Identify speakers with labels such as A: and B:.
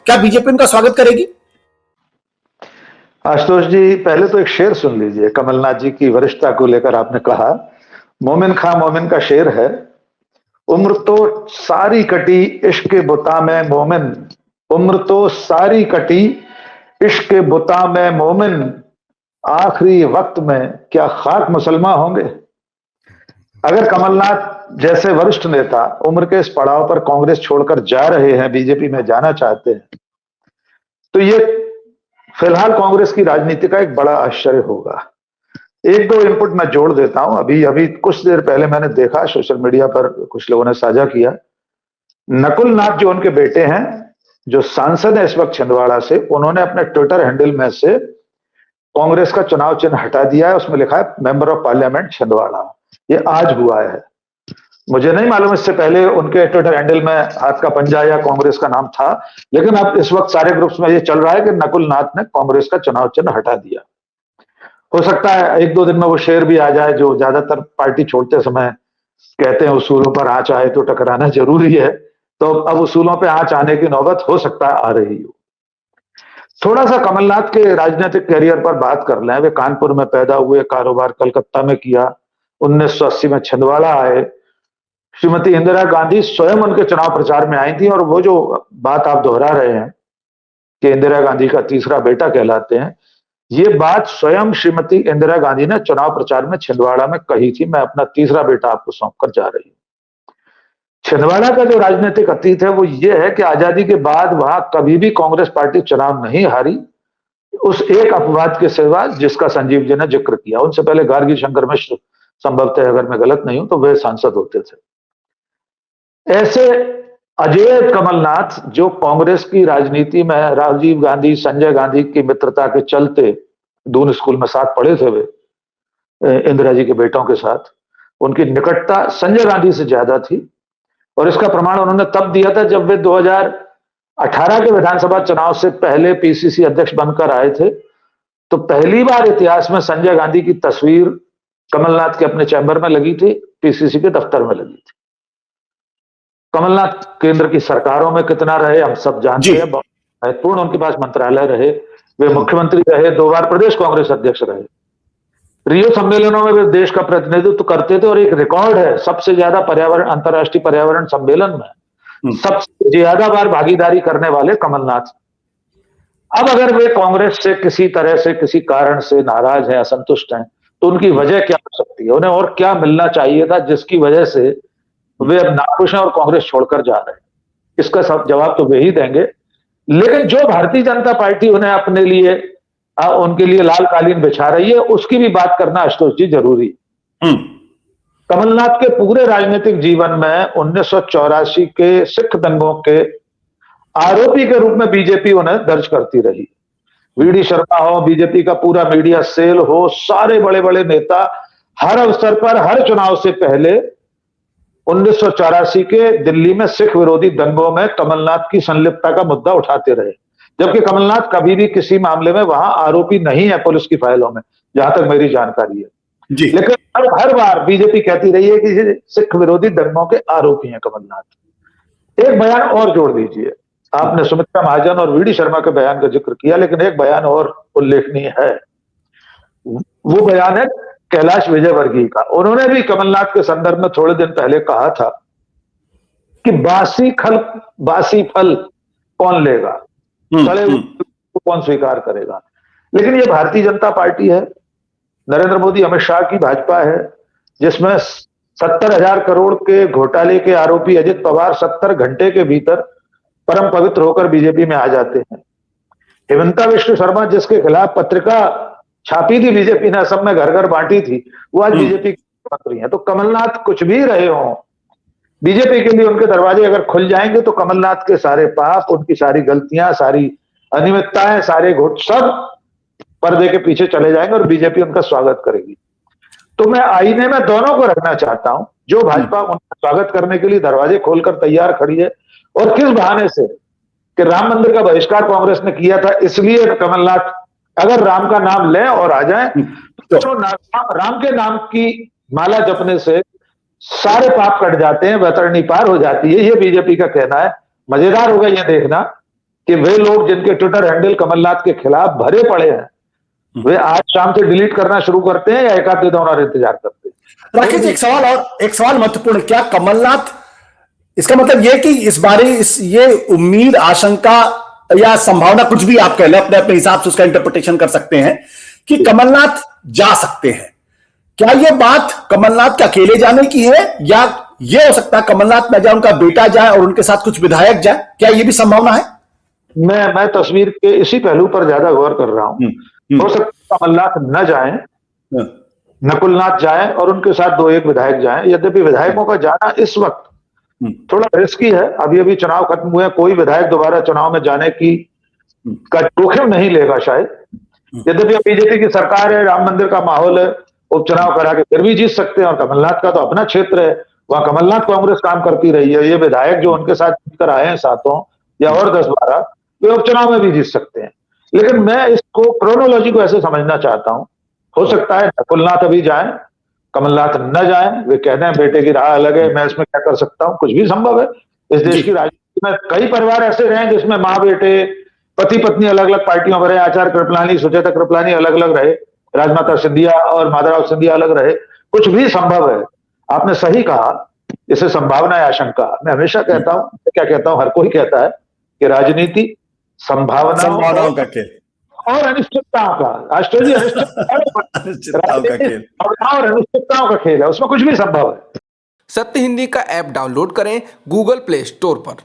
A: क्या बीजेपी उनका स्वागत करेगी?
B: आशुतोष जी, पहले तो एक शेर सुन लीजिए। कमलनाथ जी की वरिष्ठता को लेकर आपने कहा, मोमिन खां मोमिन का शेर है, उम्र तो सारी कटी इश्क के बुता में मोमिन, उम्र तो सारी कटी इश्क के बुता में मोमिन, आखिरी वक्त में क्या खाक मुसलमान होंगे। अगर कमलनाथ जैसे वरिष्ठ नेता उम्र के इस पड़ाव पर कांग्रेस छोड़कर जा रहे हैं, बीजेपी में जाना चाहते हैं, तो ये फिलहाल कांग्रेस की राजनीति का एक बड़ा आश्चर्य होगा। एक दो इनपुट मैं जोड़ देता हूं। अभी अभी कुछ देर पहले मैंने देखा, सोशल मीडिया पर कुछ लोगों ने साझा किया, नकुल नाथ जो उनके बेटे हैं, जो सांसद है इस वक्त छिंदवाड़ा से, उन्होंने अपने ट्विटर हैंडल में से कांग्रेस का चुनाव चिन्ह हटा दिया है। उसमें लिखा है मेंबर ऑफ पार्लियामेंट छिंदवाड़ा। ये आज हुआ है, मुझे नहीं मालूम इससे पहले उनके ट्विटर हैंडल में हाथ का पंजा या कांग्रेस का नाम था, लेकिन अब इस वक्त सारे ग्रुप्स में ये चल रहा है कि नकुल नाथ ने कांग्रेस का चुनाव चिन्ह हटा दिया। हो सकता है एक दो दिन में वो शेर भी आ जाए जो ज्यादातर पार्टी छोड़ते समय कहते हैं, उसूलों पर आंच आए तो टकराना जरूरी है। तो अब उसूलों पे आंच आने की नौबत हो सकता है आ रही हो। थोड़ा सा कमलनाथ के राजनीतिक करियर पर बात कर लें। वे कानपुर में पैदा हुए, कारोबार कलकत्ता में किया, 1980 में छिंदवाड़ा आए। श्रीमती इंदिरा गांधी स्वयं उनके चुनाव प्रचार में आई थी, और वो जो बात आप दोहरा रहे हैं कि इंदिरा गांधी का तीसरा बेटा कहलाते हैं, ये बात स्वयं श्रीमती इंदिरा गांधी ने चुनाव प्रचार में छिंदवाड़ा में कही थी, मैं अपना तीसरा बेटा आपको सौंप कर जा रही हूं। छिंदवाड़ा का जो राजनीतिक अतीत है वो ये है कि आजादी के बाद वहां कभी भी कांग्रेस पार्टी चुनाव नहीं हारी, उस एक अपवाद के सिवा जिसका संजीव जी ने जिक्र किया। उनसे पहले गार्गी शंकर मिश्र, संभवतः अगर मैं गलत नहीं हूं तो वे सांसद होते थे। ऐसे अजय कमलनाथ जो कांग्रेस की राजनीति में राजीव गांधी, संजय गांधी की मित्रता के चलते, दून स्कूल में साथ पढ़े थे वे इंदिरा जी के बेटों के साथ, उनकी निकटता संजय गांधी से ज्यादा थी। और इसका प्रमाण उन्होंने तब दिया था जब वे 2018 के विधानसभा चुनाव से पहले पीसीसी अध्यक्ष बनकर आए थे। तो पहली बार इतिहास में संजय गांधी की तस्वीर कमलनाथ के अपने चैम्बर में लगी थी, पीसीसी के दफ्तर में लगी थी। कमलनाथ केंद्र की सरकारों में कितना रहे हम सब जानते हैं, बहुत महत्वपूर्ण उनके पास मंत्रालय रहे, वे मुख्यमंत्री रहे, 2 बार प्रदेश कांग्रेस अध्यक्ष रहे, रियो सम्मेलनों में वे देश का प्रतिनिधित्व करते थे। और एक रिकॉर्ड है, सबसे ज्यादा पर्यावरण, अंतर्राष्ट्रीय पर्यावरण सम्मेलन में सबसे ज्यादा बार भागीदारी करने वाले कमलनाथ। अब अगर वे कांग्रेस से किसी तरह से, किसी कारण से नाराज है, असंतुष्ट हैं, तो उनकी वजह क्या हो सकती है, उन्हें और क्या मिलना चाहिए था जिसकी वजह से वे अब नाखुश हैं और कांग्रेस छोड़कर जा रहे हैं। इसका सब जवाब तो वे ही देंगे। लेकिन जो भारतीय जनता पार्टी उन्हें अपने लिए, उनके लिए लाल कालीन बिछा रही है, उसकी भी बात करना आशुतोष जी जरूरी। कमलनाथ के पूरे राजनीतिक जीवन में 1984 के सिख दंगों के आरोपी के रूप में बीजेपी उन्हें दर्ज करती रही। वीडी शर्मा हो, बीजेपी का पूरा मीडिया सेल हो, सारे बड़े बड़े नेता हर अवसर पर, हर चुनाव से पहले 1984 के दिल्ली में सिख विरोधी दंगों में कमलनाथ की संलिप्तता का मुद्दा उठाते रहे, जबकि कमलनाथ कभी भी किसी मामले में वहां आरोपी नहीं है पुलिस की फाइलों में, जहां तक मेरी जानकारी है जी। लेकिन हर बार बीजेपी कहती रही है कि सिख विरोधी दंगों के आरोपी हैं कमलनाथ। एक बयान और जोड़ दीजिए, आपने सुमित्रा महाजन और वीडी शर्मा के बयान का जिक्र किया, लेकिन एक बयान और उल्लेखनीय है, वो बयान है कैलाश विजयवर्गीय का। उन्होंने भी कमलनाथ के संदर्भ में थोड़े दिन पहले कहा था कि बासी फल कौन लेगा, सड़े को कौन स्वीकार करेगा। लेकिन ये भारतीय जनता पार्टी है, नरेंद्र मोदी अमित शाह की भाजपा है, जिसमें 70,000 करोड़ के घोटाले के आरोपी अजित पवार 70 घंटे के भीतर परम पवित्र होकर बीजेपी में आ जाते हैं। हेमंता विश्व शर्मा, जिसके खिलाफ पत्रिका छापी थी बीजेपी ने, असम में घर घर बांटी थी, वो आज बीजेपी की मंत्री हैं। तो कमलनाथ कुछ भी रहे हों, बीजेपी के लिए उनके दरवाजे अगर खुल जाएंगे तो कमलनाथ के सारे पाप, उनकी सारी गलतियां, सारी अनियमितताएं, सारे घोट सब पर्दे के पीछे चले जाएंगे और बीजेपी उनका स्वागत करेगी। तो मैं आईने में दोनों को रखना चाहता हूं, जो भाजपा उनका स्वागत करने के लिए दरवाजे खोलकर तैयार खड़ी है, और किस बहाने से कि राम मंदिर का बहिष्कार कांग्रेस ने किया था, इसलिए कमलनाथ अगर राम का नाम लें और आ जाएं तो राम के नाम की माला जपने से सारे पाप कट जाते हैं, वैतरणी पार हो जाती है। ये बीजेपी का कहना है। मजेदार होगा यह देखना कि वे लोग जिनके ट्विटर हैंडल कमलनाथ के खिलाफ भरे पड़े हैं, वे आज शाम से डिलीट करना शुरू करते हैं या एक आध दिन और इंतजार करते हैं।
A: राकेश, एक सवाल महत्वपूर्ण, क्या कमलनाथ, इसका मतलब यह कि इस बारे ये उम्मीद, आशंका या संभावना, कुछ भी आप कह लें, अपने अपने हिसाब से उसका इंटरप्रिटेशन कर सकते हैं कि कमलनाथ जा सकते हैं, क्या यह बात कमलनाथ के अकेले जाने की है या यह हो सकता है कमलनाथ न जाए, उनका बेटा जाए और उनके साथ कुछ विधायक जाए, क्या यह भी संभावना है?
B: मैं तस्वीर के इसी पहलू पर ज्यादा गौर कर रहा हूं। हो सकता है कमलनाथ न जाएं, नकुलनाथ जाएं और उनके साथ 2-1 विधायक जाएं। यद्यपि विधायकों का जाना इस वक्त थोड़ा रिस्की है, अभी चुनाव खत्म हुए, कोई विधायक दोबारा चुनाव में जाने का जोखिम नहीं लेगा शायद। यद्यपि बीजेपी की सरकार है, राम मंदिर का माहौल है, उपचुनाव करा के फिर भी जीत सकते हैं, और कमलनाथ का तो अपना क्षेत्र है, वहां कमलनाथ कांग्रेस काम करती रही है। ये विधायक जो उनके साथ जीतकर आए हैं सातों या और 10-12, वे उपचुनाव में भी जीत सकते हैं। लेकिन मैं इसको, क्रोनोलॉजी को ऐसे समझना चाहता हूं, हो सकता है नकुलनाथ अभी जाए, कमलनाथ न जाए, वे कहते हैं बेटे की राह अलग है, मैं इसमें क्या कर सकता हूं, कुछ भी संभव है। इस देश की राजनीति में कई परिवार ऐसे रहे जिसमें माँ बेटे, पति पत्नी अलग अलग पार्टियों में रहे, आचार्य कृपलानी, सुचेता कृपलानी अलग अलग रहे, राजमाता सिंधिया और माधवराव सिंधिया अलग रहे, कुछ भी संभव है। आपने सही कहा, इसे संभावना या आशंका, मैं हमेशा कहता हूं, क्या कहता हूं, हर कोई कहता है कि राजनीति संभावनाओं
A: का खेल
B: और अनिश्चितताओं का, ऑस्ट्रेलिया अनिश्चितताओं का खेल है, उसमें कुछ भी संभव है।
C: सत्य हिंदी का ऐप डाउनलोड करें गूगल प्ले स्टोर पर।